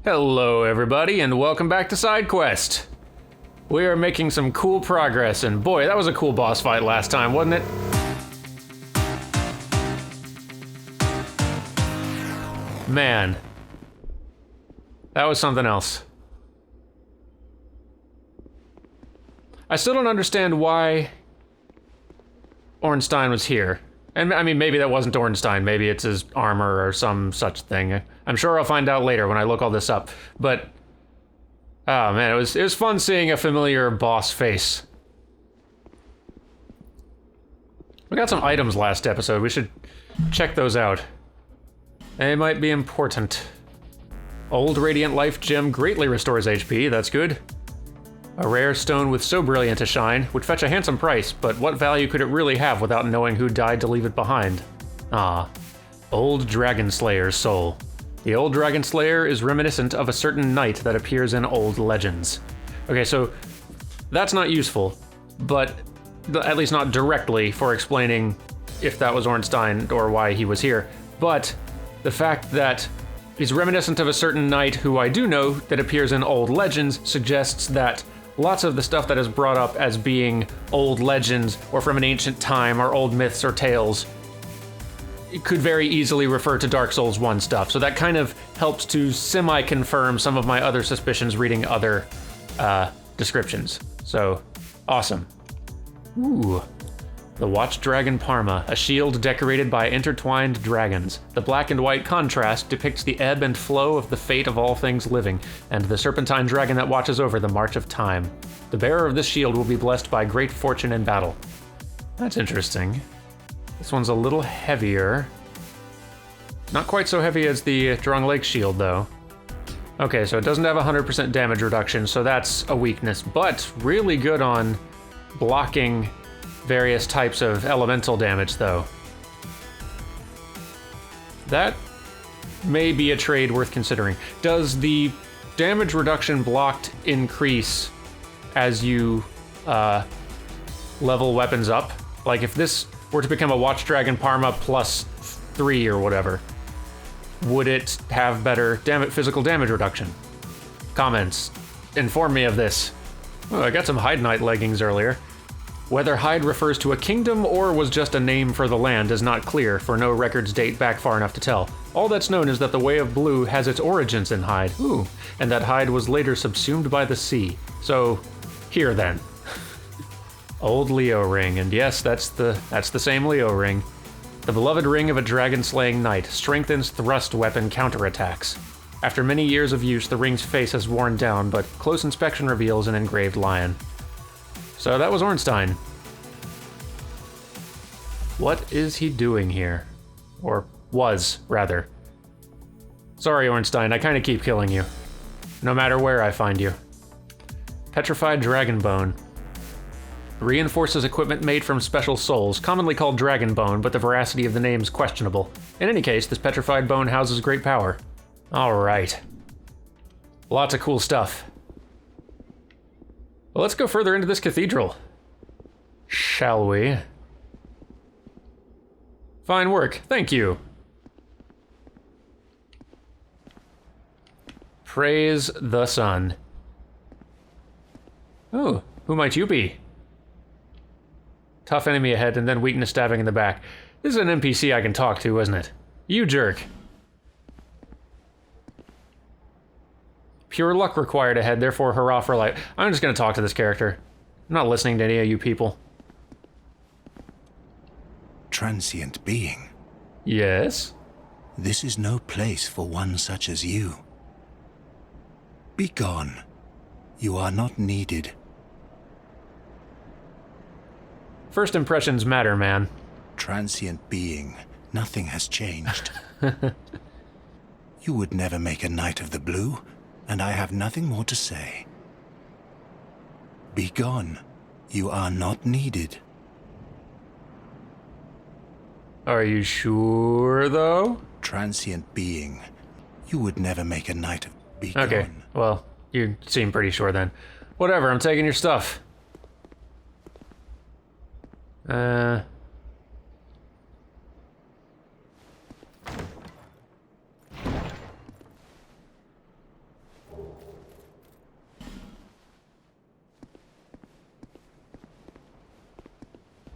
Hello everybody and welcome back to Side Quest. We are making some cool progress and boy, that was a cool boss fight last time, wasn't it? Man. That was something else. I still don't understand why Ornstein was here. And I mean, maybe that wasn't Ornstein, maybe it's his armor or some such thing. I'm sure I'll find out later when I look all this up. But, oh man, it was fun seeing a familiar boss face. We got some items last episode, we should check those out. They might be important. Old Radiant Life Gem greatly restores HP, that's good. A rare stone with so brilliant a shine would fetch a handsome price, but what value could it really have without knowing who died to leave it behind? Ah, Old Dragon Slayer's soul. The Old Dragon Slayer is reminiscent of a certain knight that appears in old legends. Okay, so that's not useful, but at least not directly for explaining if that was Ornstein or why he was here. But the fact that he's reminiscent of a certain knight who I do know that appears in old legends suggests that lots of the stuff that is brought up as being old legends or from an ancient time or old myths or tales, it could very easily refer to Dark Souls 1 stuff. So that kind of helps to semi-confirm some of my other suspicions reading other descriptions. So, awesome. Ooh. The Watch Dragon Parma, a shield decorated by intertwined dragons. The black and white contrast depicts the ebb and flow of the fate of all things living, and the serpentine dragon that watches over the march of time. The bearer of this shield will be blessed by great fortune in battle. That's interesting. This one's a little heavier. Not quite so heavy as the Drung Lake shield, though. Okay, so it doesn't have 100% damage reduction, so that's a weakness, but really good on blocking various types of elemental damage, though. That may be a trade worth considering. Does the damage reduction blocked increase as you level weapons up? Like if this were to become a Watch Dragon Parma plus 3 or whatever, would it have better physical damage reduction? Comments. Inform me of this. Oh, I got some Hide Knight leggings earlier. Whether Hyde refers to a kingdom or was just a name for the land is not clear, for no records date back far enough to tell. All that's known is that the Way of Blue has its origins in Hyde, and that Hyde was later subsumed by the sea. So, here then. Old Leo ring, and yes, that's the same Leo ring. The beloved ring of a dragon-slaying knight strengthens thrust weapon counterattacks. After many years of use, the ring's face has worn down, but close inspection reveals an engraved lion. So that was Ornstein. What is he doing here? Or was, rather. Sorry, Ornstein, I kinda keep killing you. No matter where I find you. Petrified Dragon Bone. Reinforces equipment made from special souls, commonly called Dragon Bone, but the veracity of the name is questionable. In any case, this petrified bone houses great power. Alright. Lots of cool stuff. Well, let's go further into this cathedral. Shall we? Fine work, thank you. Praise the sun. Oh, who might you be? Tough enemy ahead and then weakness stabbing in the back. This is an NPC I can talk to, isn't it? You jerk. Pure luck required ahead, therefore hurrah for life. I'm just gonna talk to this character. I'm not listening to any of you people. Transient being. Yes? This is no place for one such as you. Be gone. You are not needed. First impressions matter, man. Transient being. Nothing has changed. You would never make a Knight of the Blue, and I have nothing more to say. Be gone. You are not needed. Are you sure, though? Transient being. You would never make a Knight of... Be Okay, gone. well, you seem pretty sure then. Whatever, I'm taking your stuff.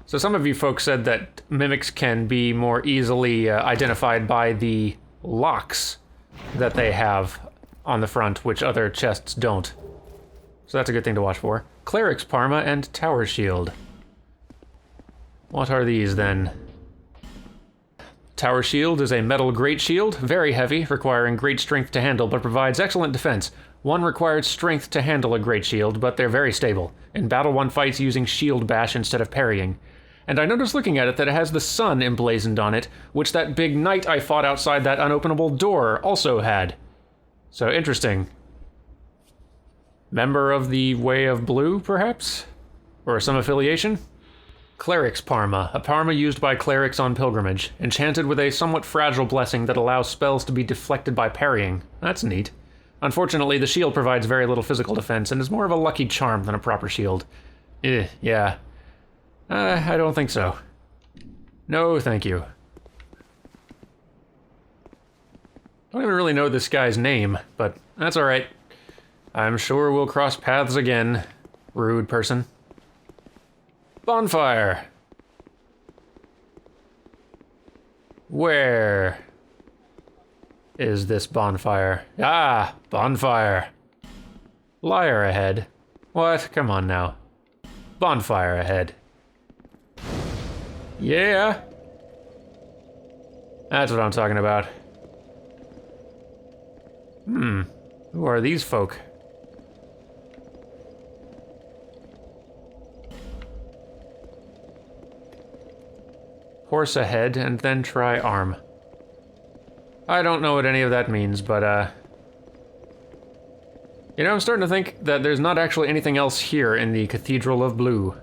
So some of you folks said that mimics can be more easily identified by the locks that they have on the front, which other chests don't. So that's a good thing to watch for. Cleric's Parma and Tower Shield. What are these then? Tower Shield is a metal great shield, very heavy, requiring great strength to handle, but provides excellent defense. One required strength to handle a great shield, but they're very stable. In battle, one fights using shield bash instead of parrying. And I noticed looking at it that it has the sun emblazoned on it, which that big knight I fought outside that unopenable door also had. So interesting. Member of the Way of Blue, perhaps? Or some affiliation? Cleric's Parma, a Parma used by clerics on pilgrimage, enchanted with a somewhat fragile blessing that allows spells to be deflected by parrying. That's neat. Unfortunately, the shield provides very little physical defense and is more of a lucky charm than a proper shield. Yeah. I don't think so. No, thank you. I don't even really know this guy's name, but that's alright. I'm sure we'll cross paths again, rude person. Bonfire! Where is this bonfire? Ah, bonfire. Liar ahead. What? Come on now. Bonfire ahead. Yeah! That's what I'm talking about. Who are these folk? Horse ahead, and then try arm. I don't know what any of that means, but, you know, I'm starting to think that there's not actually anything else here in the Cathedral of Blue.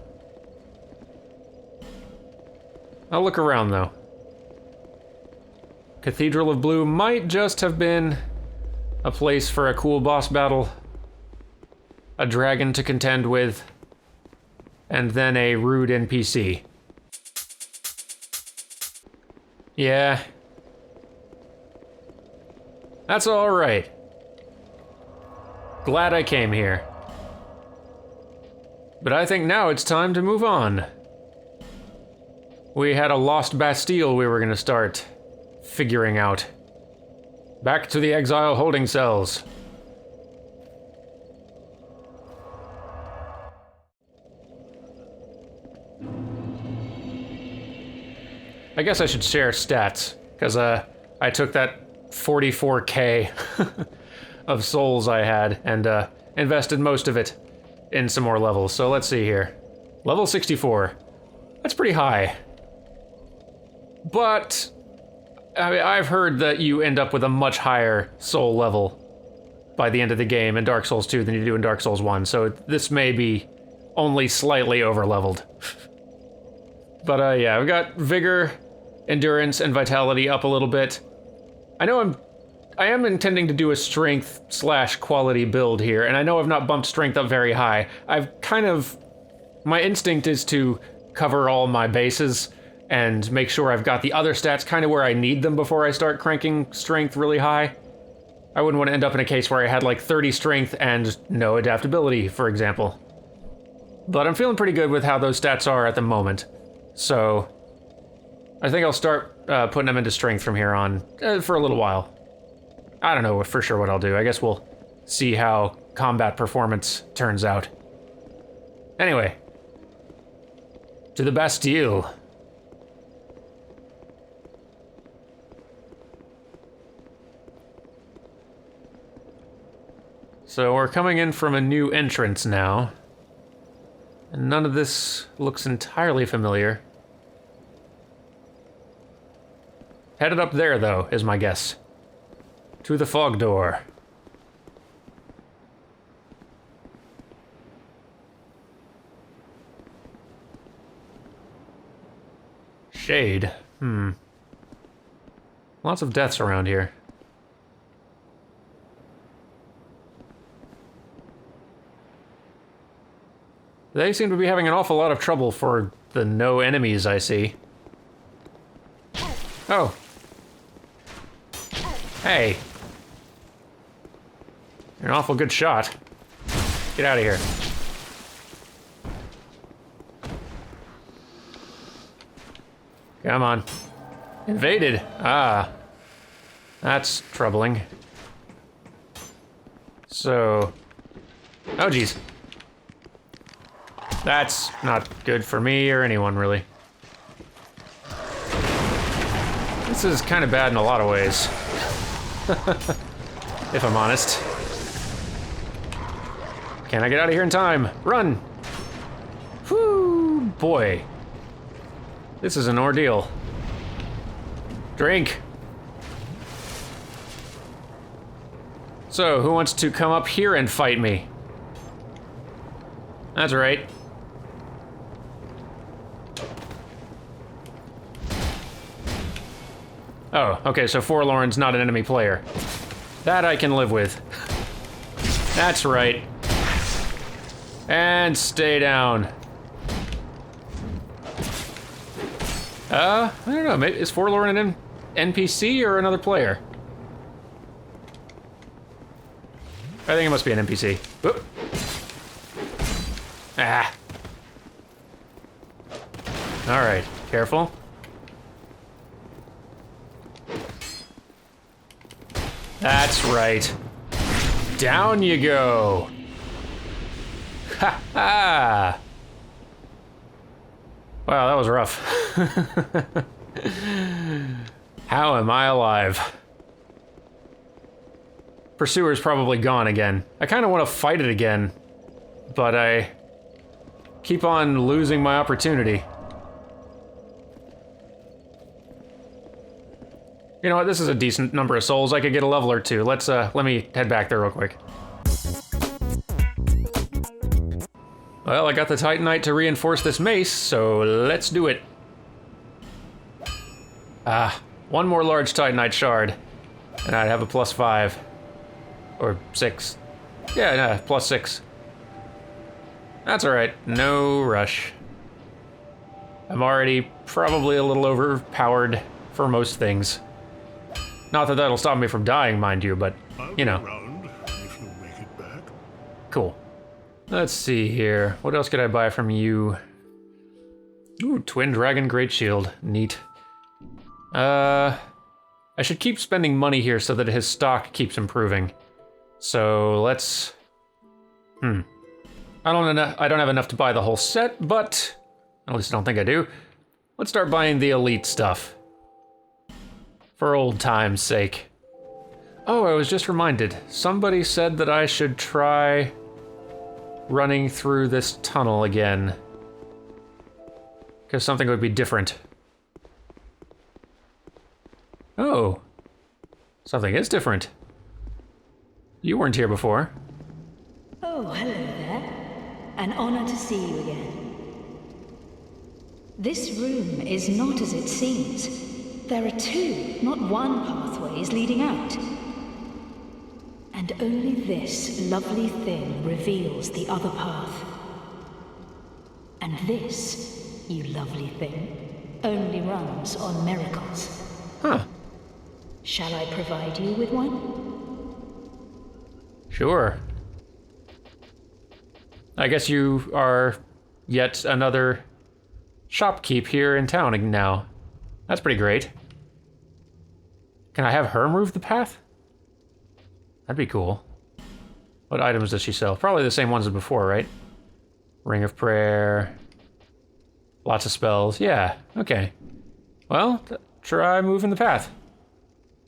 I'll look around, though. Cathedral of Blue might just have been a place for a cool boss battle, a dragon to contend with, and then a rude NPC. Yeah. That's alright. Glad I came here. But I think now it's time to move on. We had a lost Bastille we were gonna start figuring out. Back to the exile holding cells. I guess I should share stats, because I took that 44k of souls I had and invested most of it in some more levels. So let's see here. Level 64. That's pretty high. But I mean, I've heard that you end up with a much higher soul level by the end of the game in Dark Souls 2 than you do in Dark Souls 1, so this may be only slightly over-leveled. But yeah, I've got Vigor, Endurance, and Vitality up a little bit. I am intending to do a strength/quality build here, and I know I've not bumped strength up very high. My instinct is to cover all my bases and make sure I've got the other stats kind of where I need them before I start cranking strength really high. I wouldn't want to end up in a case where I had like 30 strength and no adaptability, for example. But I'm feeling pretty good with how those stats are at the moment. So I think I'll start putting them into strength from here on for a little while. I don't know for sure what I'll do. I guess we'll see how combat performance turns out. Anyway, to the Bastille. So we're coming in from a new entrance now. And none of this looks entirely familiar. Headed up there, though, is my guess. To the fog door. Shade. Lots of deaths around here. They seem to be having an awful lot of trouble for the no enemies I see. Oh. Hey. You're an awful good shot. Get out of here. Come on. Invaded. Ah. That's troubling. So... Oh, geez. That's not good for me or anyone, really. This is kind of bad in a lot of ways. If I'm honest. Can I get out of here in time? Run! Whew, boy. This is an ordeal. Drink. So, who wants to come up here and fight me? That's right. Oh, okay, so Forlorn's not an enemy player. That I can live with. That's right. And stay down. I don't know, maybe, is Forlorn an NPC or another player? I think it must be an NPC. Whoop. Ah. Alright, careful. That's right. Down you go. Ha ha. Wow, that was rough. How am I alive? Pursuer's probably gone again. I kind of want to fight it again, but I keep on losing my opportunity. You know what, this is a decent number of souls. I could get a level or two. Let me head back there real quick. Well, I got the Titanite to reinforce this mace, so let's do it. One more large Titanite shard, and I'd have a +5. Or 6. Yeah, no, +6. That's alright, no rush. I'm already probably a little overpowered for most things. Not that that'll stop me from dying, mind you, but, you know. Around if you make it back. Cool. Let's see here. What else could I buy from you? Ooh, Twin Dragon Great Shield. Neat. I should keep spending money here so that his stock keeps improving. So let's... I don't have enough to buy the whole set, but... At least I don't think I do. Let's start buying the elite stuff. For old time's sake. Oh, I was just reminded. Somebody said that I should try running through this tunnel again. Because something would be different. Oh. Something is different. You weren't here before. Oh, hello there. An honor to see you again. This room is not as it seems. There are two, not one pathways leading out. And only this lovely thing reveals the other path. And this, you lovely thing, only runs on miracles. Huh. Shall I provide you with one? Sure. I guess you are yet another shopkeep here in town now. That's pretty great. Can I have her move the path? That'd be cool. What items does she sell? Probably the same ones as before, right? Ring of Prayer. Lots of spells. Yeah, okay. Well, try moving the path.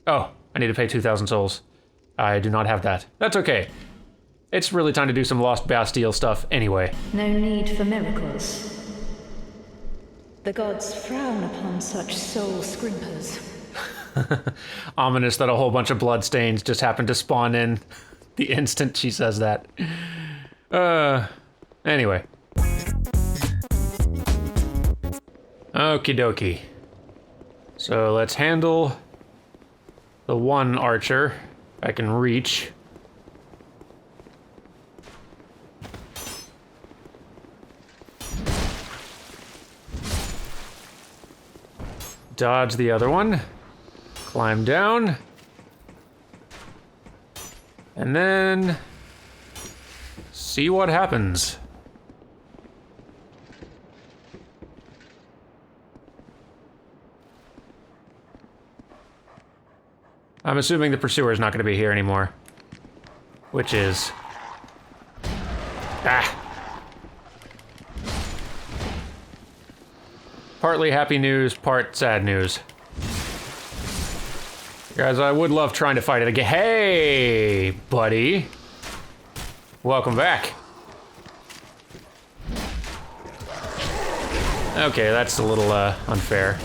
Oh, I need to pay 2,000 souls. I do not have that. That's okay. It's really time to do some Lost Bastille stuff anyway. No need for miracles. The gods frown upon such soul scrimpers. Ominous that a whole bunch of bloodstains just happened to spawn in the instant she says that. Anyway. Okie dokie. So let's handle the one archer I can reach. Dodge the other one. Climb down. And then see what happens. I'm assuming the pursuer is not going to be here anymore. Which is... Partly happy news, part sad news. Guys, I would love trying to fight it again. Hey, buddy. Welcome back. Okay, that's a little, unfair.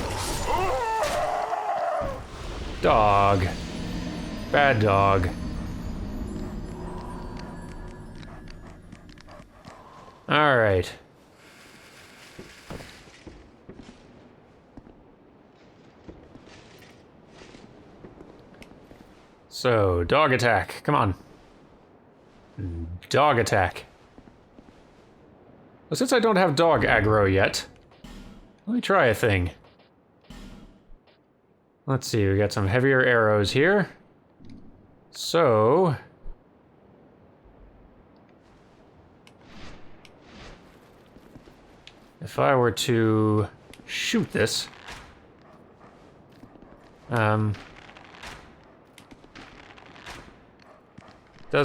Dog. Bad dog. Alright. So, dog attack. Come on. Dog attack. Well, since I don't have dog aggro yet, let me try a thing. Let's see, we got some heavier arrows here. So... if I were to shoot this... does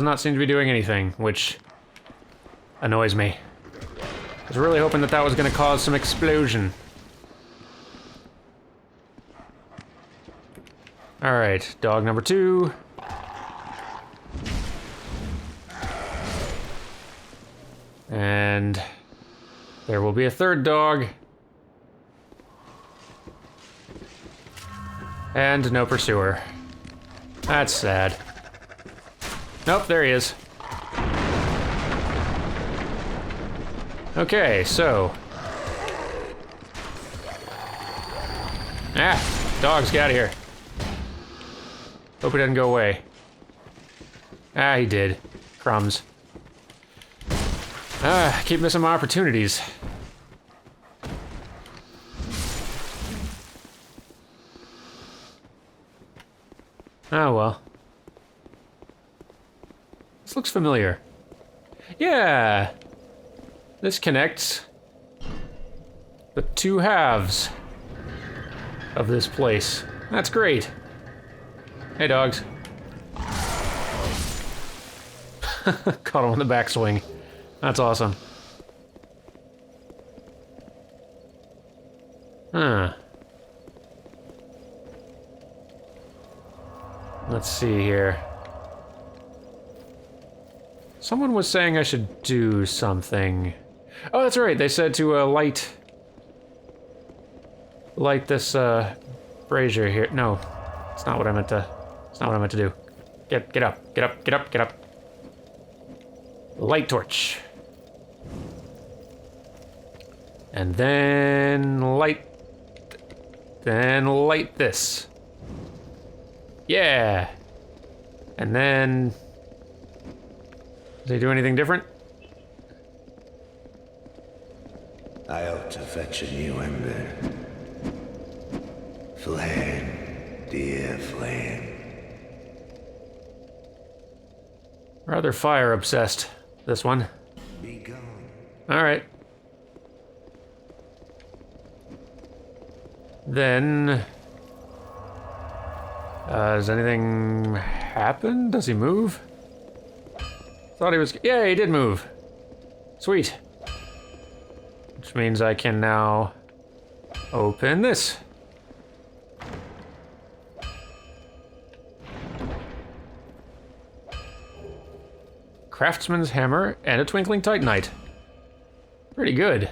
not seem to be doing anything, which annoys me. I was really hoping that that was going to cause some explosion. Alright, dog number 2. And there will be a third dog. And no pursuer. That's sad. Nope, there he is. Okay, so... dogs, get out of here. Hope he doesn't go away. He did. Crumbs. Keep missing my opportunities. Oh well. This looks familiar. Yeah! This connects the two halves of this place. That's great. Hey, dogs. Caught him on the backswing. That's awesome. Huh. Let's see here. Someone was saying I should do something. Oh, that's right. They said to light this brazier here. No, it's not what I meant to. It's not what I meant to do. Get up. Get up. Get up. Get up. Light torch. And then light this. Yeah. And then... does he do anything different? I ought to fetch a new ember. Flame, dear flame. Rather fire obsessed, this one. Be gone. Alright. Then... does anything happen? Does he move? Thought he was... yeah, he did move. Sweet. Which means I can now open this. Craftsman's hammer and a twinkling titanite. Pretty good.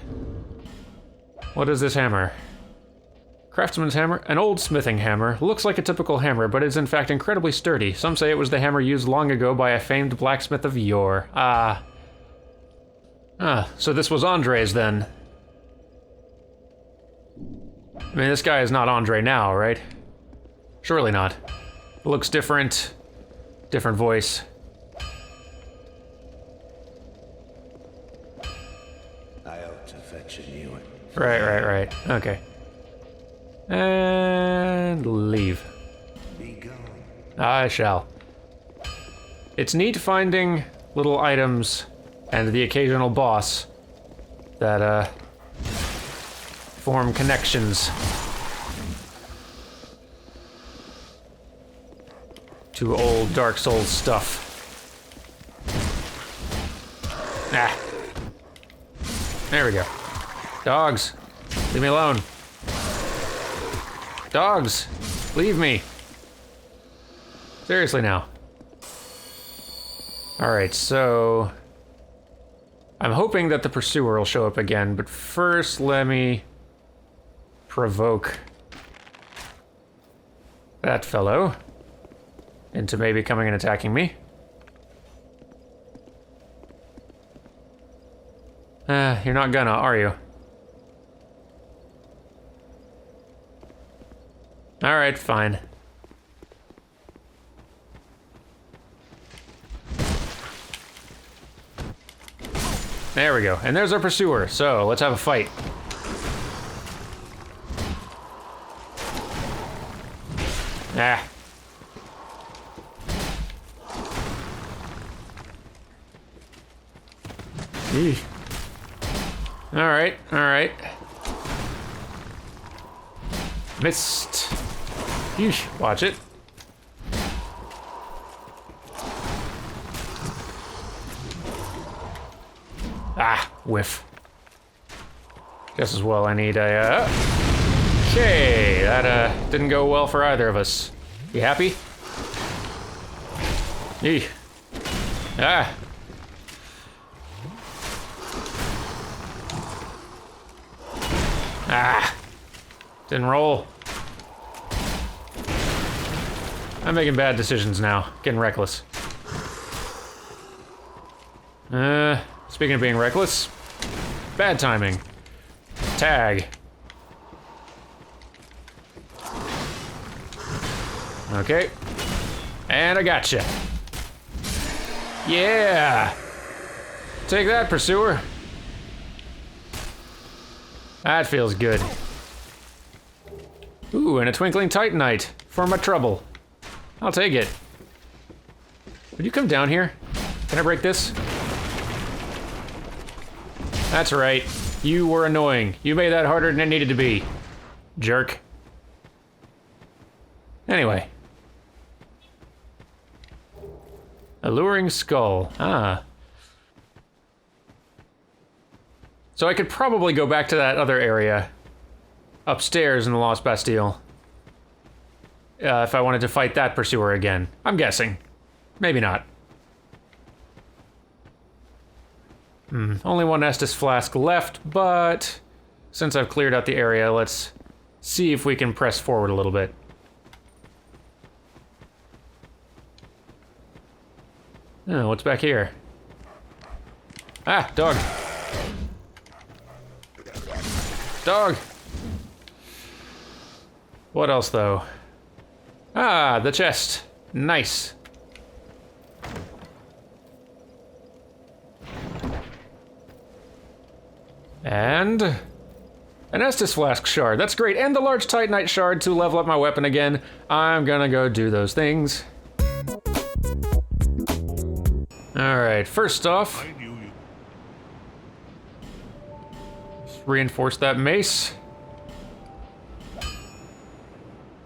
What is this hammer? Craftsman's hammer, an old smithing hammer. Looks like a typical hammer, but is in fact incredibly sturdy. Some say it was the hammer used long ago by a famed blacksmith of yore. So this was Andre's then. I mean, this guy is not Andre now, right? Surely not. Looks different. Different voice. I ought to fetch a new one. Right. Okay. And leave. Be gone. I shall. It's neat finding little items and the occasional boss that, form connections. to old Dark Souls stuff. Ah. There we go. Dogs, leave me alone. Dogs, leave me. Seriously now. Alright, so... I'm hoping that the pursuer will show up again, but first let me provoke that fellow into maybe coming and attacking me. You're not gonna, are you? Alright, fine. There we go. And there's our pursuer, so let's have a fight. Ah. Eesh. Alright, alright. Missed. Yeesh, watch it. Ah, whiff. Guess as well I need a, okay, that, didn't go well for either of us. You happy? Eeh. Ah. Ah. Didn't roll. I'm making bad decisions now. Getting reckless. Speaking of being reckless, bad timing. Tag. Okay. And I gotcha. Yeah! Take that, pursuer. That feels good. Ooh, and a twinkling titanite for my trouble. I'll take it. Would you come down here? Can I break this? That's right. You were annoying. You made that harder than it needed to be. Jerk. Anyway. Alluring skull. Ah. So I could probably go back to that other area. Upstairs in the Lost Bastille. If I wanted to fight that pursuer again. I'm guessing. Maybe not. Only one Estus flask left, but since I've cleared out the area, let's see if we can press forward a little bit. Oh, what's back here? Ah, dog. Dog! What else, though? Ah, the chest. Nice. And an Estus Flask shard. That's great. And the large Titanite shard to level up my weapon again. I'm gonna go do those things. Alright, first off, I knew you. reinforce that mace.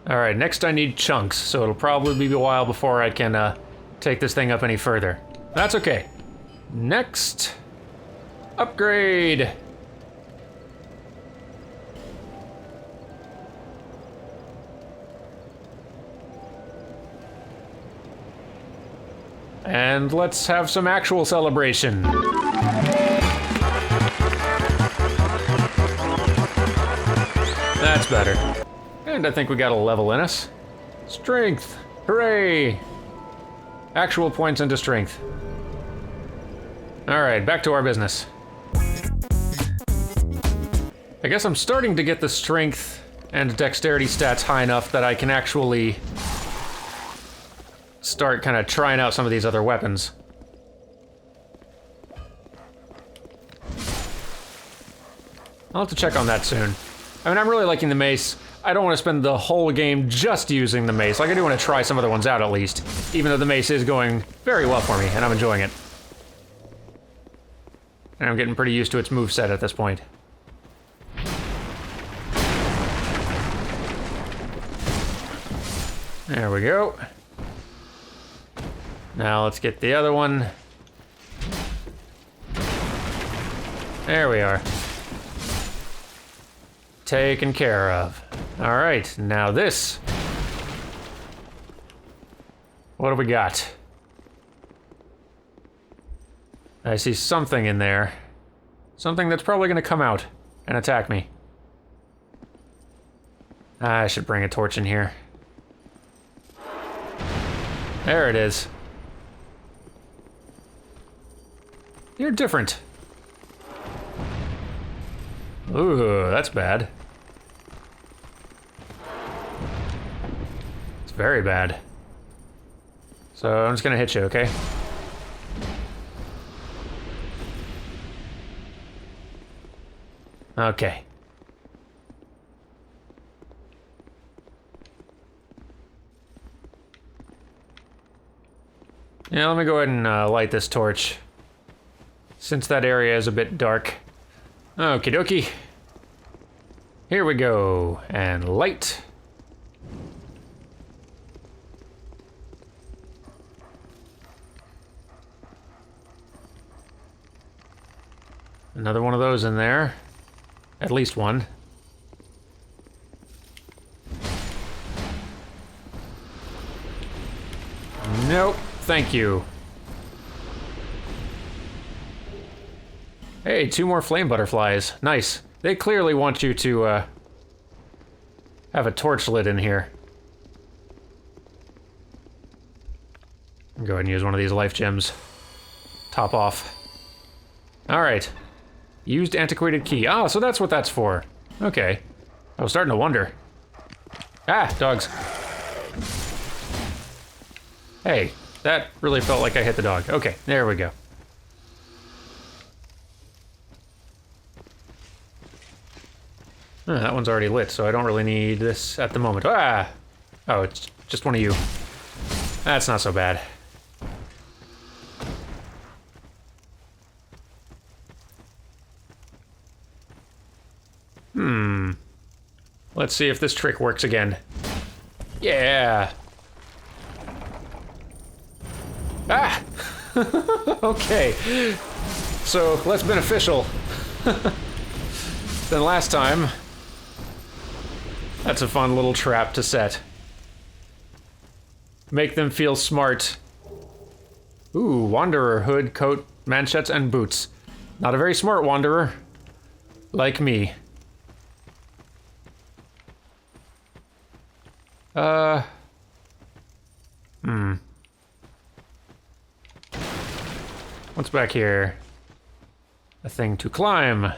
Alright, next I need chunks, so it'll probably be a while before I can take this thing up any further. That's okay. Next, upgrade. And let's have some actual celebration. That's better. And I think we got a level in us. Strength! Hooray! Actual points into strength. Alright, back to our business. I guess I'm starting to get the strength and dexterity stats high enough that I can actually start kind of trying out some of these other weapons. I'll have to check on that soon. I mean, I'm really liking the mace. I don't want to spend the whole game just using the mace. Like, I do want to try some other ones out at least, even though the mace is going very well for me, and I'm enjoying it. And I'm getting pretty used to its moveset at this point. There we go. Now let's get the other one. There we are. Taken care of. Alright, now this. What do we got? I see something in there. Something that's probably gonna come out and attack me. I should bring a torch in here. There it is. You're different. Ooh, that's bad. It's very bad. So I'm just gonna hit you, okay? Okay. Yeah, let me go ahead and light this torch. Since that area is a bit dark. Okie dokie. Here we go. And light. Another one of those in there. At least one. Nope, thank you. Hey, 2 more flame butterflies. Nice. They clearly want you to, have a torch lit in here. Go ahead and use one of these life gems. Top off. Alright. Used antiquated key. Ah, so that's what that's for. Okay. I was starting to wonder. Ah, dogs. Hey, that really felt like I hit the dog. Okay, there we go. That one's already lit, so I don't really need this at the moment. Ah! Oh, it's just one of you. That's not so bad. Let's see if this trick works again. Yeah! Ah! Okay. So, less beneficial than last time. That's a fun little trap to set. Make them feel smart. Ooh, Wanderer, hood, coat, manchettes, and boots. Not a very smart Wanderer. Like me. What's back here? A thing to climb.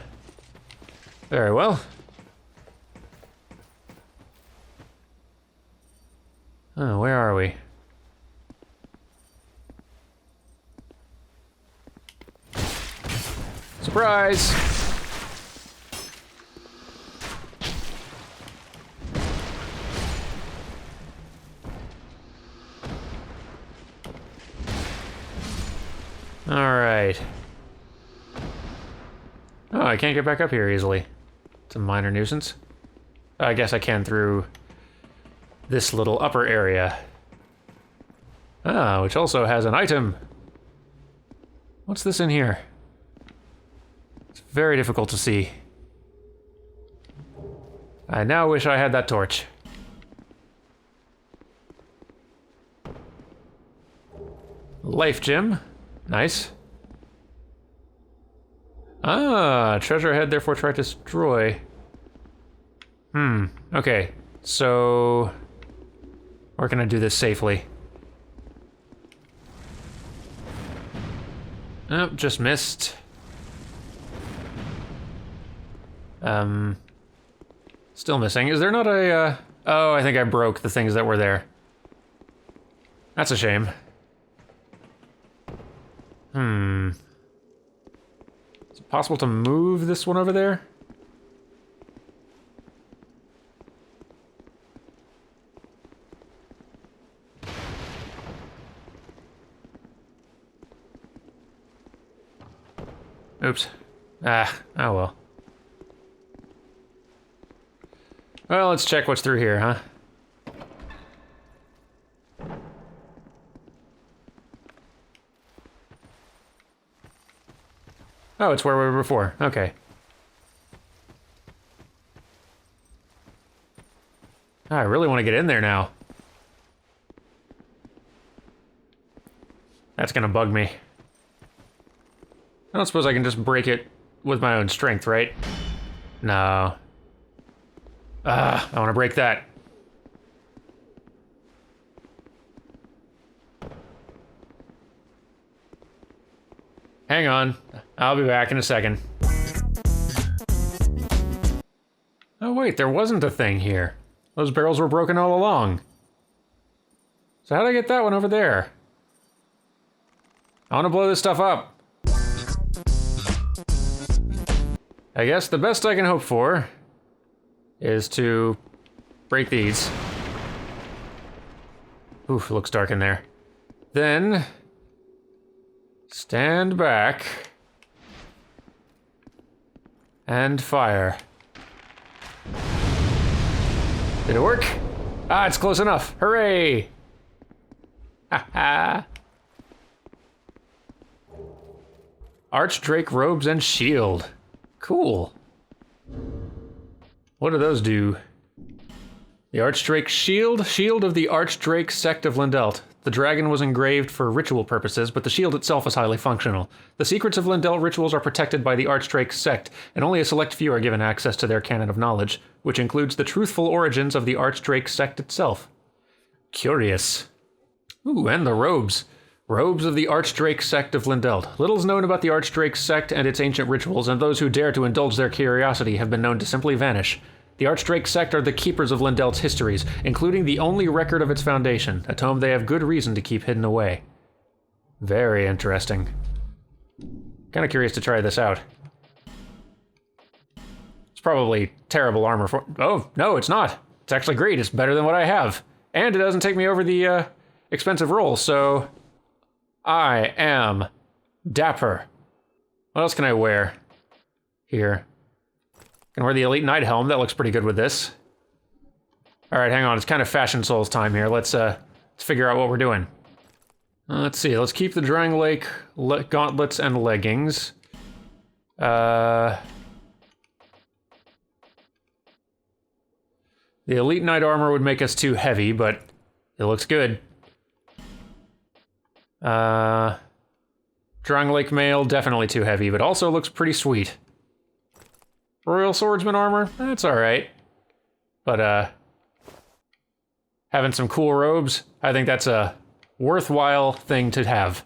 Very well. Oh, where are we? Surprise! Alright. Oh, I can't get back up here easily. It's a minor nuisance. I guess I can through this little upper area. Ah, which also has an item. What's this in here? It's very difficult to see. I now wish I had that torch. Life gem. Nice. Ah, treasure ahead, therefore try to destroy. Okay. So, where can I do this safely? Oh, just missed. Still missing. Is there not a, Oh, I think I broke the things that were there. That's a shame. Is it possible to move this one over there? Oops. Ah, oh well. Well, let's check what's through here, huh? Oh, it's where we were before. Okay. Oh, I really want to get in there now. That's gonna bug me. I don't suppose I can just break it with my own strength, right? No. I want to break that. Hang on. I'll be back in a second. Oh wait, there wasn't a thing here. Those barrels were broken all along. So how'd I get that one over there? I want to blow this stuff up. I guess the best I can hope for is to break these. Oof, looks dark in there. Then stand back and fire. Did it work? Ah, it's close enough. Hooray! Ha ha. Archdrake robes and shield. Cool. What do those do? The Archdrake shield? Shield of the Archdrake sect of Lindelt. The dragon was engraved for ritual purposes, but the shield itself is highly functional. The secrets of Lindelt rituals are protected by the Archdrake sect, and only a select few are given access to their canon of knowledge, which includes the truthful origins of the Archdrake sect itself. Curious. Ooh, and the robes. Robes of the Archdrake sect of Lindelt. Little's known about the Archdrake sect and its ancient rituals, and those who dare to indulge their curiosity have been known to simply vanish. The Archdrake sect are the keepers of Lindelt's histories, including the only record of its foundation, a tome they have good reason to keep hidden away. Very interesting. Kinda curious to try this out. It's probably terrible armor for— oh, no, it's not. It's actually great, it's better than what I have. And it doesn't take me over the, expensive roll, so I am dapper. What else can I wear? Here. I can wear the Elite Knight helm, that looks pretty good with this. Alright, hang on, it's kind of Fashion Souls time here. Let's figure out what we're doing. Let's see, let's keep the Drying Lake gauntlets and leggings. The Elite Knight armor would make us too heavy, but it looks good. Drying Lake mail, definitely too heavy, but also looks pretty sweet. Royal Swordsman armor, that's alright. But, having some cool robes, I think that's a worthwhile thing to have.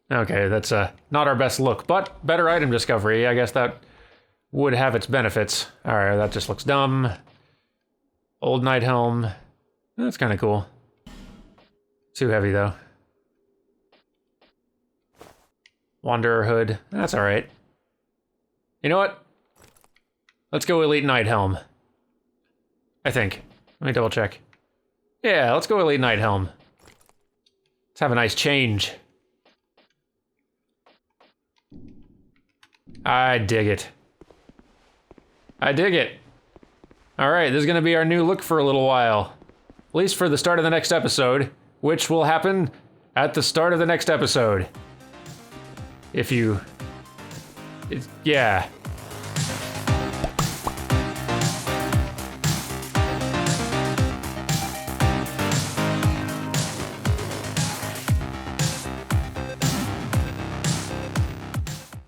Okay, that's, not our best look, but better item discovery, I guess that would have its benefits. Alright, that just looks dumb. Old Knight helm, that's kinda cool. Too heavy, though. Wanderer hood, that's alright. You know what? Let's go Elite Knight helm. I think. Let me double check. Yeah, let's go Elite Knight helm. Let's have a nice change. I dig it. I dig it. Alright, this is gonna be our new look for a little while. At least for the start of the next episode, which will happen at the start of the next episode. If you... yeah.